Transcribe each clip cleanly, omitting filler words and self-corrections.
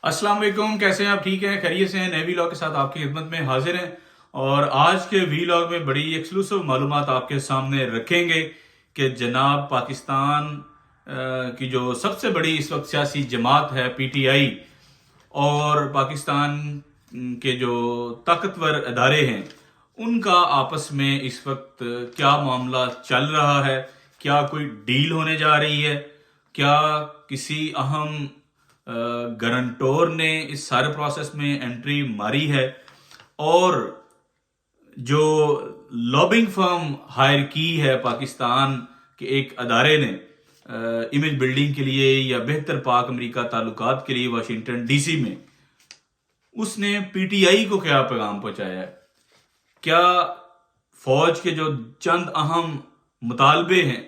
السلام علیکم، کیسے ہیں آپ؟ ٹھیک ہیں، خیریت سے ہیں؟ نئے ویلاگ کے ساتھ آپ کی خدمت میں حاضر ہیں اور آج کے ویلاگ میں بڑی ایکسکلوسیو معلومات آپ کے سامنے رکھیں گے کہ جناب پاکستان کی جو سب سے بڑی اس وقت سیاسی جماعت ہے پی ٹی آئی، اور پاکستان کے جو طاقتور ادارے ہیں ان کا آپس میں اس وقت کیا معاملہ چل رہا ہے، کیا کوئی ڈیل ہونے جا رہی ہے، کیا کسی اہم گرنٹور نے اس سارے پروسیس میں انٹری ماری ہے، اور جو لابنگ فرم ہائر کی ہے پاکستان کے ایک ادارے نے امیج بلڈنگ کے لیے یا بہتر پاک امریکہ تعلقات کے لیے واشنگٹن ڈی سی میں، اس نے پی ٹی آئی کو کیا پیغام پہنچایا ہے؟ کیا فوج کے جو چند اہم مطالبے ہیں،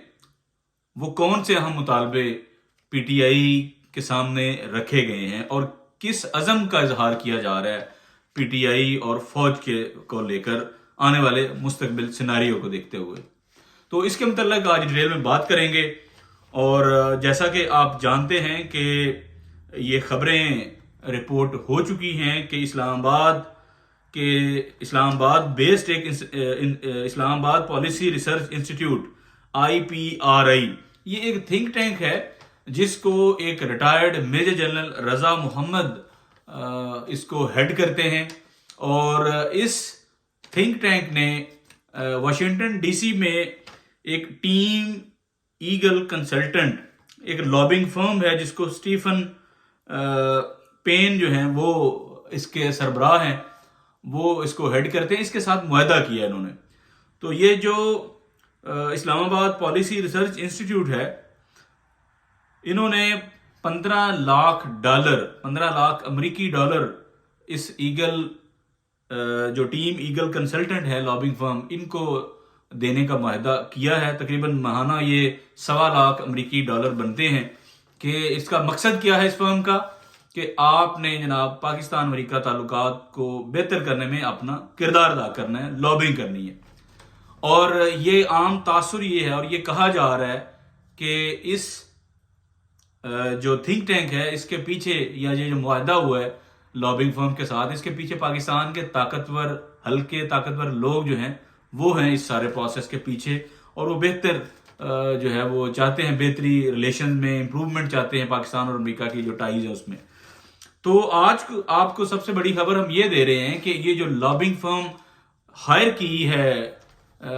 وہ کون سے اہم مطالبے پی ٹی آئی کے سامنے رکھے گئے ہیں اور کس عزم کا اظہار کیا جا رہا ہے پی ٹی آئی اور فوج کے کو لے کر آنے والے مستقبل سیناریو کو دیکھتے ہوئے؟ تو اس کے متعلق آج ڈیٹیل میں بات کریں گے، اور جیسا کہ آپ جانتے ہیں کہ یہ خبریں رپورٹ ہو چکی ہیں کہ اسلام آباد بیسڈ ایک اسلام آباد پالیسی ریسرچ انسٹیٹیوٹ IPRI، یہ ایک تھنک ٹینک ہے جس کو ایک ریٹائرڈ میجر جنرل رضا محمد اس کو ہیڈ کرتے ہیں، اور اس تھنک ٹینک نے واشنگٹن ڈی سی میں ایک ٹیم ایگل کنسلٹنٹ، ایک لابنگ فرم ہے جس کو اسٹیفن پین جو ہیں وہ اس کے سربراہ ہیں، وہ اس کو ہیڈ کرتے ہیں، اس کے ساتھ معاہدہ کیا انہوں نے۔ تو یہ جو اسلام آباد پالیسی ریسرچ انسٹیٹیوٹ ہے، انہوں نے $15 لاکھ امریکی ڈالر اس ایگل جو ٹیم ایگل کنسلٹنٹ ہے لابنگ فرم، ان کو دینے کا معاہدہ کیا ہے۔ تقریباً ماہانہ یہ $1.25 امریکی بنتے ہیں۔ کہ اس کا مقصد کیا ہے اس فرم کا؟ کہ آپ نے جناب پاکستان امریکہ تعلقات کو بہتر کرنے میں اپنا کردار ادا کرنا ہے، لابنگ کرنی ہے۔ اور یہ عام تاثر یہ ہے، اور یہ کہا جا رہا ہے کہ اس جو تھنک ٹینک ہے اس کے پیچھے، یا یہ جو معاہدہ ہوا ہے لابنگ فرم کے ساتھ، اس کے پیچھے پاکستان کے طاقتور لوگ جو ہیں وہ ہیں اس سارے پروسیس کے پیچھے، اور وہ بہتر جو ہے وہ چاہتے ہیں، بہتری ریلیشن میں امپروومنٹ چاہتے ہیں پاکستان اور امریکہ کی جو ٹائیز ہے اس میں۔ تو آج آپ کو سب سے بڑی خبر ہم یہ دے رہے ہیں کہ یہ جو لابنگ فرم ہائر کی ہے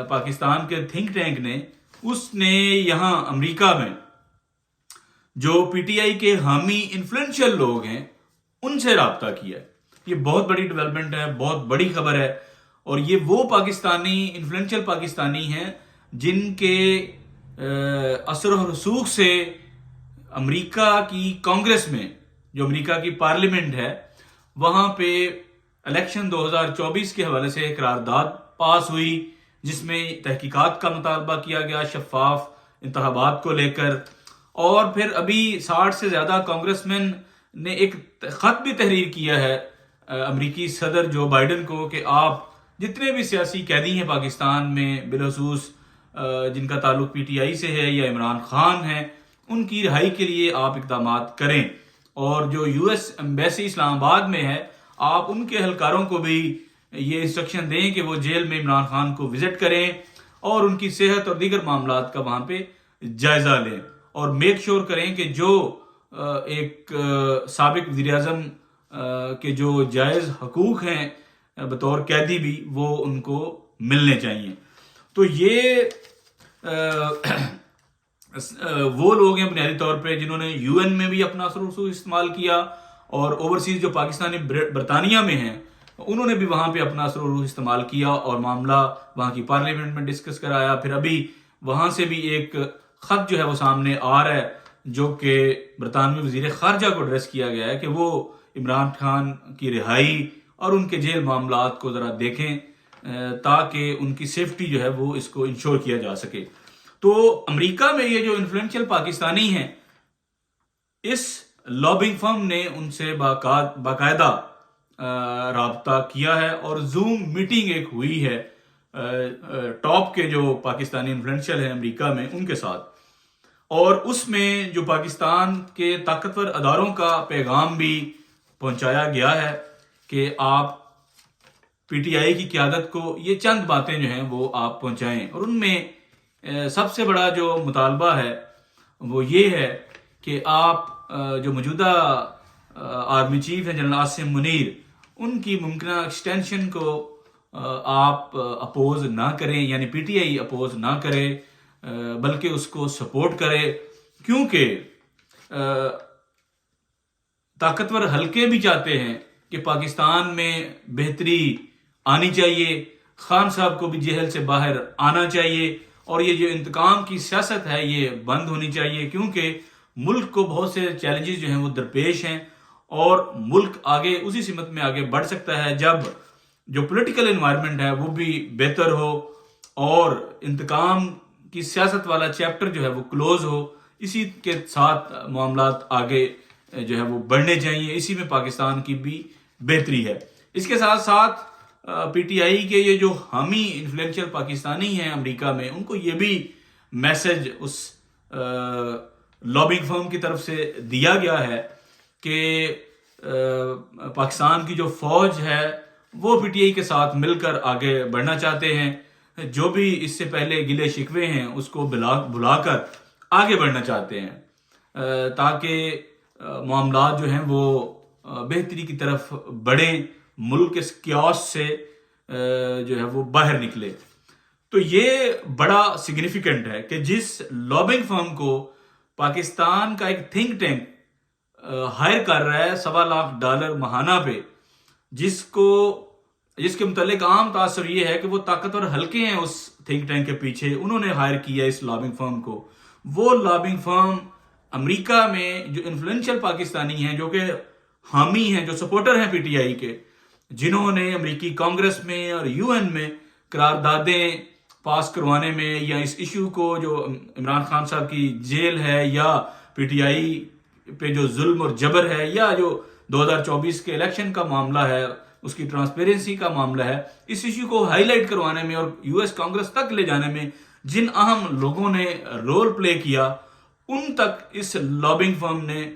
پاکستان کے تھنک ٹینک نے، اس نے یہاں امریکہ میں جو پی ٹی آئی کے حامی انفلوئنشل لوگ ہیں ان سے رابطہ کیا ہے۔ یہ بہت بڑی ڈیولپمنٹ ہے، بہت بڑی خبر ہے، اور یہ وہ پاکستانی انفلوئنشل پاکستانی ہیں جن کے اثر و رسوخ سے امریکہ کی کانگریس میں، جو امریکہ کی پارلیمنٹ ہے، وہاں پہ الیکشن 2024 کے حوالے سے ایک قرارداد پاس ہوئی جس میں تحقیقات کا مطالبہ کیا گیا، شفاف انتخابات کو لے کر۔ اور پھر ابھی 60 سے زیادہ کانگریس مین نے ایک خط بھی تحریر کیا ہے امریکی صدر جو بائیڈن کو کہ آپ جتنے بھی سیاسی قیدی ہیں پاکستان میں، بالخصوص جن کا تعلق پی ٹی آئی سے ہے یا عمران خان ہیں، ان کی رہائی کے لیے آپ اقدامات کریں، اور جو یو ایس ایمبیسی اسلام آباد میں ہے، آپ ان کے اہلکاروں کو بھی یہ انسٹرکشن دیں کہ وہ جیل میں عمران خان کو وزٹ کریں اور ان کی صحت اور دیگر معاملات کا وہاں پہ جائزہ لیں، اور میک شور کریں کہ جو ایک سابق وزیر اعظم کے جو جائز حقوق ہیں بطور قیدی بھی، وہ ان کو ملنے چاہیے۔ تو یہ وہ لوگ ہیں بنیادی طور پہ جنہوں نے یو این میں بھی اپنا اثر و رسوخ استعمال کیا، اور اوورسیز جو پاکستانی برطانیہ میں ہیں انہوں نے بھی وہاں پہ اپنا اثر و رسوخ استعمال کیا اور معاملہ وہاں کی پارلیمنٹ میں ڈسکس کرایا۔ پھر ابھی وہاں سے بھی ایک خط جو ہے وہ سامنے آ رہا ہے جو کہ برطانوی وزیر خارجہ کو ایڈریس کیا گیا ہے کہ وہ عمران خان کی رہائی اور ان کے جیل معاملات کو ذرا دیکھیں تاکہ ان کی سیفٹی جو ہے وہ اس کو انشور کیا جا سکے۔ تو امریکہ میں یہ جو انفلوئنشل پاکستانی ہیں، اس لابنگ فرم نے ان سے باقاعدہ رابطہ کیا ہے، اور زوم میٹنگ ایک ہوئی ہے ٹاپ کے جو پاکستانی انفلوئنشل ہیں امریکہ میں ان کے ساتھ، اور اس میں جو پاکستان کے طاقتور اداروں کا پیغام بھی پہنچایا گیا ہے کہ آپ پی ٹی آئی کی قیادت کو یہ چند باتیں جو ہیں وہ آپ پہنچائیں، اور ان میں سب سے بڑا جو مطالبہ ہے وہ یہ ہے کہ آپ جو موجودہ آرمی چیف ہیں جنرل عاصم منیر، ان کی ممکنہ ایکسٹینشن کو آپ اپوز نہ کریں، یعنی پی ٹی آئی اپوز نہ کرے بلکہ اس کو سپورٹ کرے، کیونکہ طاقتور حلقے بھی چاہتے ہیں کہ پاکستان میں بہتری آنی چاہیے، خان صاحب کو بھی جیل سے باہر آنا چاہیے، اور یہ جو انتقام کی سیاست ہے یہ بند ہونی چاہیے، کیونکہ ملک کو بہت سے چیلنجز جو ہیں وہ درپیش ہیں، اور ملک آگے اسی سمت میں آگے بڑھ سکتا ہے جب جو پولیٹیکل انوائرمنٹ ہے وہ بھی بہتر ہو اور انتقام کی سیاست والا چیپٹر جو ہے وہ کلوز ہو۔ اسی کے ساتھ معاملات آگے جو ہے وہ بڑھنے چاہیے، اسی میں پاکستان کی بھی بہتری ہے۔ اس کے ساتھ ساتھ پی ٹی آئی کے یہ جو حامی انفلوئنشل پاکستانی ہیں امریکہ میں، ان کو یہ بھی میسج اس لابنگ فرم کی طرف سے دیا گیا ہے کہ پاکستان کی جو فوج ہے وہ پی ٹی آئی کے ساتھ مل کر آگے بڑھنا چاہتے ہیں، جو بھی اس سے پہلے گلے شکوے ہیں اس کو بلا کر آگے بڑھنا چاہتے ہیں، تاکہ معاملات جو ہیں وہ بہتری کی طرف بڑھیں، ملک اس کیوس سے جو ہے وہ باہر نکلے۔ تو یہ بڑا سگنیفیکنٹ ہے کہ جس لابنگ فرم کو پاکستان کا ایک تھنک ٹینک ہائر کر رہا ہے $1.25 ماہانہ پہ، جس کے متعلق عام تاثر یہ ہے کہ وہ طاقتور حلقے ہیں اس تھنک ٹینک کے پیچھے، انہوں نے ہائر کیا اس لابنگ فرم کو۔ وہ لابنگ فرم امریکہ میں جو انفلوئنشل پاکستانی ہیں، جو کہ حامی ہیں، جو سپورٹر ہیں پی ٹی آئی کے، جنہوں نے امریکی کانگریس میں اور یو این میں قراردادیں پاس کروانے میں، یا اس ایشو کو جو عمران خان صاحب کی جیل ہے یا پی ٹی آئی پہ جو ظلم اور جبر ہے، یا جو 2024 کے الیکشن کا معاملہ ہے اس کی ٹرانسپیرنسی کا معاملہ ہے، اس ایشو کو ہائی لائٹ کروانے میں اور یو ایس کانگریس تک لے جانے میں جن اہم لوگوں نے رول پلے کیا، ان تک اس لابنگ فرم نے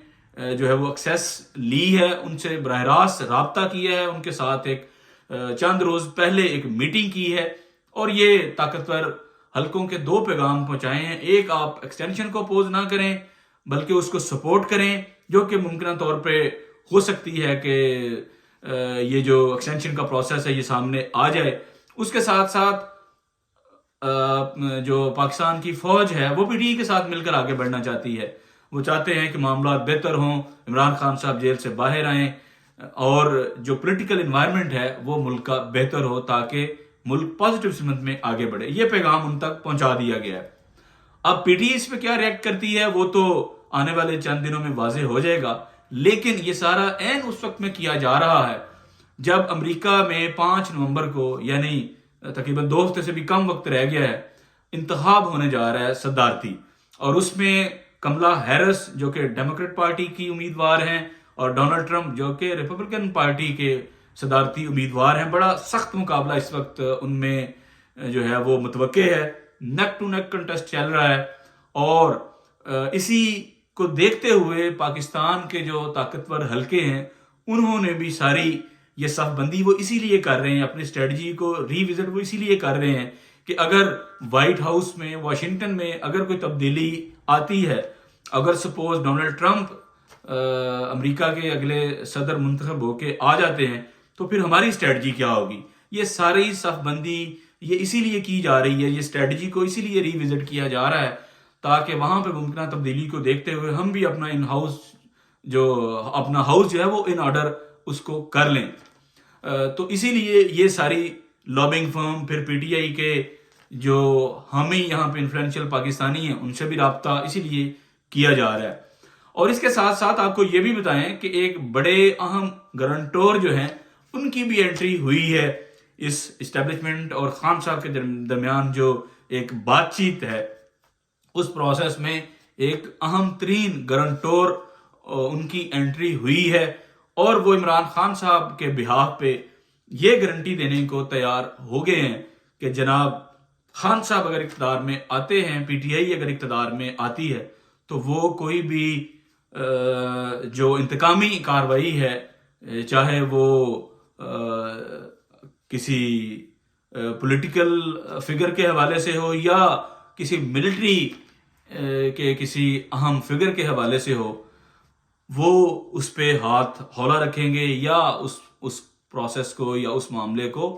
جو ہے وہ ایکسیس لی ہے، ان سے براہ راست رابطہ کیا ہے، ان کے ساتھ ایک چند روز پہلے ایک میٹنگ کی ہے، اور یہ طاقتور حلقوں کے 2 پیغام پہنچائے ہیں۔ ایک، آپ ایکسٹینشن کو اپوز نہ کریں بلکہ اس کو سپورٹ کریں، جو کہ ممکنہ طور پہ ہو سکتی ہے کہ یہ جو ایکسٹینشن کا پروسیس ہے یہ سامنے آ جائے۔ اس کے ساتھ ساتھ جو پاکستان کی فوج ہے وہ پی ٹی آئی کے ساتھ مل کر آگے بڑھنا چاہتی ہے، وہ چاہتے ہیں کہ معاملات بہتر ہوں، عمران خان صاحب جیل سے باہر آئیں، اور جو پولیٹیکل انوائرمنٹ ہے وہ ملک کا بہتر ہو تاکہ ملک پازیٹیو سمت میں آگے بڑھے۔ یہ پیغام ان تک پہنچا دیا گیا ہے۔ اب پی ٹی آئی اس پہ کیا ریئیکٹ کرتی ہے وہ تو آنے والے چند دنوں میں واضح ہو جائے گا، لیکن یہ سارا عین اس وقت میں کیا جا رہا ہے جب امریکہ میں 5 نومبر کو، یعنی تقریباً 2 ہفتے سے بھی کم وقت رہ گیا ہے، انتخاب ہونے جا رہا ہے صدارتی، اور اس میں کملا ہیرس جو کہ ڈیموکریٹ پارٹی کی امیدوار ہیں، اور ڈونلڈ ٹرمپ جو کہ ریپبلکن پارٹی کے صدارتی امیدوار ہیں۔ بڑا سخت مقابلہ اس وقت ان میں جو ہے وہ متوقع ہے، نیک ٹو نیک کنٹیسٹ چل رہا ہے، اور اسی کو دیکھتے ہوئے پاکستان کے جو طاقتور حلقے ہیں انہوں نے بھی ساری یہ صف بندی وہ اسی لیے کر رہے ہیں، اپنی اسٹریٹجی کو ری وزٹ وہ اسی لیے کر رہے ہیں کہ اگر وائٹ ہاؤس میں، واشنگٹن میں اگر کوئی تبدیلی آتی ہے، اگر سپوز ڈونلڈ ٹرمپ امریکہ کے اگلے صدر منتخب ہو کے آ جاتے ہیں تو پھر ہماری اسٹریٹجی کیا ہوگی۔ یہ ساری صف بندی یہ اسی لیے کی جا رہی ہے، یہ اسٹریٹجی کو اسی لیے ری وزٹ کیا جا رہا ہے تاکہ وہاں پہ ممکنہ تبدیلی کو دیکھتے ہوئے ہم بھی اپنا اپنا ہاؤس جو ہے وہ ان آرڈر اس کو کر لیں۔ تو اسی لیے یہ ساری لابنگ فرم، پھر پی ٹی آئی کے جو ہمیں یہاں پہ انفلوئنشل پاکستانی ہیں ان سے بھی رابطہ اسی لیے کیا جا رہا ہے۔ اور اس کے ساتھ ساتھ آپ کو یہ بھی بتائیں کہ ایک بڑے اہم گارنٹور جو ہیں ان کی بھی انٹری ہوئی ہے اس اسٹیبلشمنٹ اور خان صاحب کے درمیان جو ایک بات چیت ہے، اس پروسیس میں ایک اہم ترین گارنٹور ان کی انٹری ہوئی ہے، اور وہ عمران خان صاحب کے بہاف پہ یہ گارنٹی دینے کو تیار ہو گئے ہیں کہ جناب خان صاحب اگر اقتدار میں آتے ہیں، پی ٹی آئی اگر اقتدار میں آتی ہے تو وہ کوئی بھی جو انتقامی کارروائی ہے چاہے وہ کسی پولیٹیکل فگر کے حوالے سے ہو یا کسی ملٹری کے کسی اہم فگر کے حوالے سے ہو، وہ اس پہ ہاتھ ہولا رکھیں گے یا اس پروسیس کو یا اس معاملے کو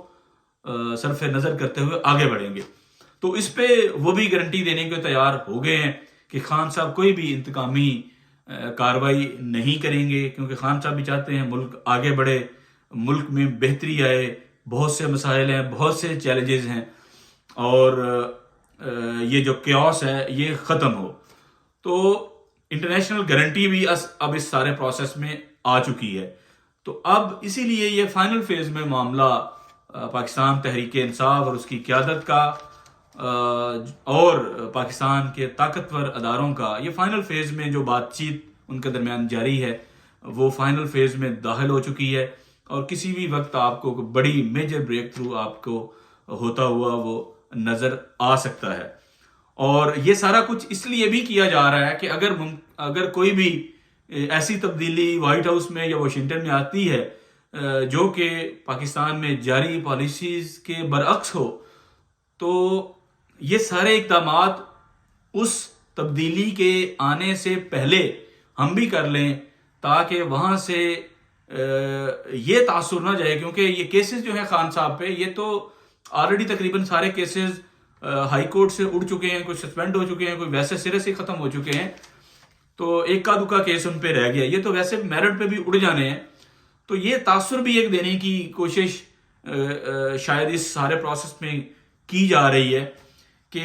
صرف نظر کرتے ہوئے آگے بڑھیں گے. تو اس پہ وہ بھی گارنٹی دینے کو تیار ہو گئے ہیں کہ خان صاحب کوئی بھی انتقامی کارروائی نہیں کریں گے، کیونکہ خان صاحب بھی چاہتے ہیں ملک آگے بڑھے، ملک میں بہتری آئے. بہت سے مسائل ہیں، بہت سے چیلنجز ہیں، اور یہ جو کیوس ہے یہ ختم ہو. تو انٹرنیشنل گارنٹی بھی اب اس سارے پروسیس میں آ چکی ہے. تو اب اسی لیے یہ فائنل فیز میں معاملہ پاکستان تحریک انصاف اور اس کی قیادت کا اور پاکستان کے طاقتور اداروں کا، یہ فائنل فیز میں جو بات چیت ان کے درمیان جاری ہے وہ فائنل فیز میں داخل ہو چکی ہے، اور کسی بھی وقت آپ کو بڑی میجر بریک تھرو آپ کو ہوتا ہوا وہ نظر آ سکتا ہے. اور یہ سارا کچھ اس لیے بھی کیا جا رہا ہے کہ اگر کوئی بھی ایسی تبدیلی وائٹ ہاؤس میں یا واشنگٹن میں آتی ہے جو کہ پاکستان میں جاری پالیسیز کے برعکس ہو، تو یہ سارے اقدامات اس تبدیلی کے آنے سے پہلے ہم بھی کر لیں، تاکہ وہاں سے یہ تاثر نہ جائے. کیونکہ یہ کیسز جو ہیں خان صاحب پہ، یہ تو آلریڈی تقریباً سارے کیسز ہائی کورٹ سے اڑ چکے ہیں، کچھ سسپینڈ ہو چکے ہیں، کوئی ویسے سرے سے ختم ہو چکے ہیں، تو ایک کا دکا کیس ان پہ رہ گیا. یہ تو ویسے میرٹ پہ بھی اڑ جانے ہیں. تو یہ تاثر بھی ایک دینے کی کوشش شاید اس سارے پروسیس میں کی جا رہی ہے کہ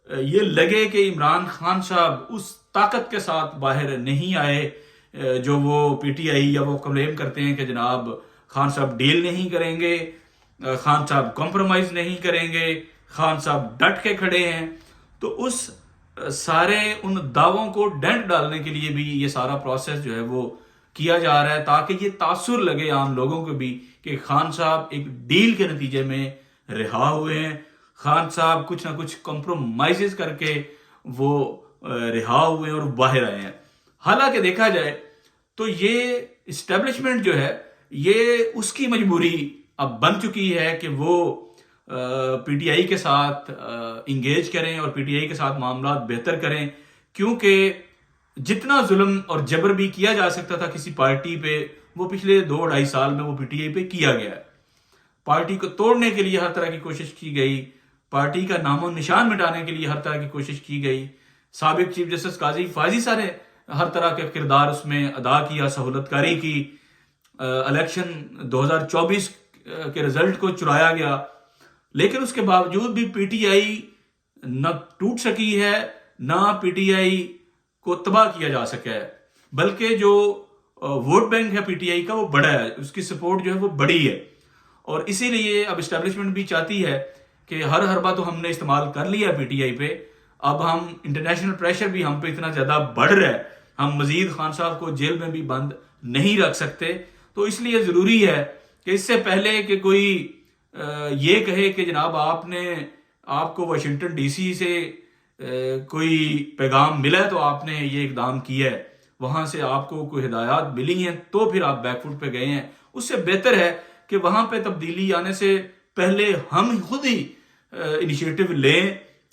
یہ لگے کہ عمران خان صاحب اس طاقت کے ساتھ باہر نہیں آئے جو وہ پی ٹی آئی یا وہ کلیم کرتے ہیں کہ جناب خان صاحب ڈیل نہیں کریں گے، خان صاحب کمپرومائز نہیں کریں گے، خان صاحب ڈٹ کے کھڑے ہیں. تو اس سارے ان دعووں کو ڈنڈ ڈالنے کے لیے بھی یہ سارا پروسیس جو ہے وہ کیا جا رہا ہے، تاکہ یہ تاثر لگے عام لوگوں کو بھی کہ خان صاحب ایک ڈیل کے نتیجے میں رہا ہوئے ہیں، خان صاحب کچھ نہ کچھ کمپرومائزز کر کے وہ رہا ہوئے ہیں اور باہر آئے ہیں. حالانکہ دیکھا جائے تو یہ اسٹیبلشمنٹ جو ہے یہ اس کی مجبوری اب بن چکی ہے کہ وہ پی ٹی آئی کے ساتھ انگیج کریں اور پی ٹی آئی کے ساتھ معاملات بہتر کریں، کیونکہ جتنا ظلم اور جبر بھی کیا جا سکتا تھا کسی پارٹی پہ وہ پچھلے 2-2.5 سال میں وہ پی ٹی آئی پہ کیا گیا ہے. پارٹی کو توڑنے کے لیے ہر طرح کی کوشش کی گئی، پارٹی کا نام و نشان مٹانے کے لیے ہر طرح کی کوشش کی گئی. سابق چیف جسٹس قاضی فائزی صاحب نے ہر طرح کے کردار اس میں ادا کیا، سہولت کاری کی. الیکشن 2024 کے رزلٹ کو چرایا گیا، لیکن اس کے باوجود بھی پی ٹی آئی نہ ٹوٹ سکی ہے، نہ پی ٹی آئی کو تباہ کیا جا سکا ہے، بلکہ جو ووٹ بینک ہے پی ٹی آئی کا وہ بڑا ہے، اس کی سپورٹ جو ہے وہ بڑی ہے. اور اسی لیے اب اسٹیبلشمنٹ بھی چاہتی ہے کہ ہر حربہ تو ہم نے استعمال کر لیا پی ٹی آئی پہ، اب ہم انٹرنیشنل پریشر بھی ہم پہ اتنا زیادہ بڑھ رہا ہے، ہم مزید خان صاحب کو جیل میں بھی بند نہیں رکھ سکتے. تو اس لیے ضروری ہے کہ اس سے پہلے کہ کوئی یہ کہے کہ جناب آپ کو واشنگٹن ڈی سی سے کوئی پیغام ملا ہے تو آپ نے یہ اقدام کیا ہے، وہاں سے آپ کو کوئی ہدایات ملی ہیں تو پھر آپ بیک فوٹ پہ گئے ہیں، اس سے بہتر ہے کہ وہاں پہ تبدیلی آنے سے پہلے ہم خود ہی انیشیٹو لیں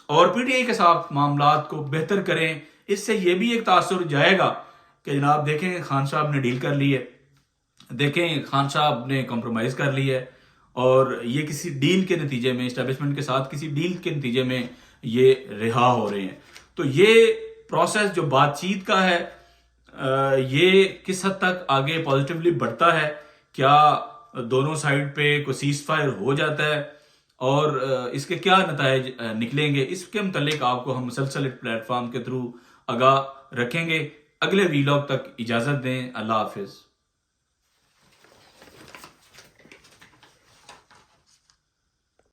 اور پی ٹی آئی کے ساتھ معاملات کو بہتر کریں. اس سے یہ بھی ایک تاثر جائے گا کہ جناب دیکھیں خان صاحب نے ڈیل کر لی ہے، دیکھیں خان صاحب نے کمپرومائز کر لی ہے، اور یہ کسی ڈیل کے نتیجے میں اسٹیبلشمنٹ کے ساتھ کسی ڈیل کے نتیجے میں یہ رہا ہو رہے ہیں. تو یہ پروسیس جو بات چیت کا ہے یہ کس حد تک آگے پازیٹیولی بڑھتا ہے، کیا دونوں سائڈ پہ کوئی سیز فائر ہو جاتا ہے اور اس کے کیا نتائج نکلیں گے، اس کے متعلق آپ کو ہم مسلسل پلیٹ فارم کے تھرو آگاہ رکھیں گے. اگلے ویلاگ تک اجازت دیں. اللہ حافظ.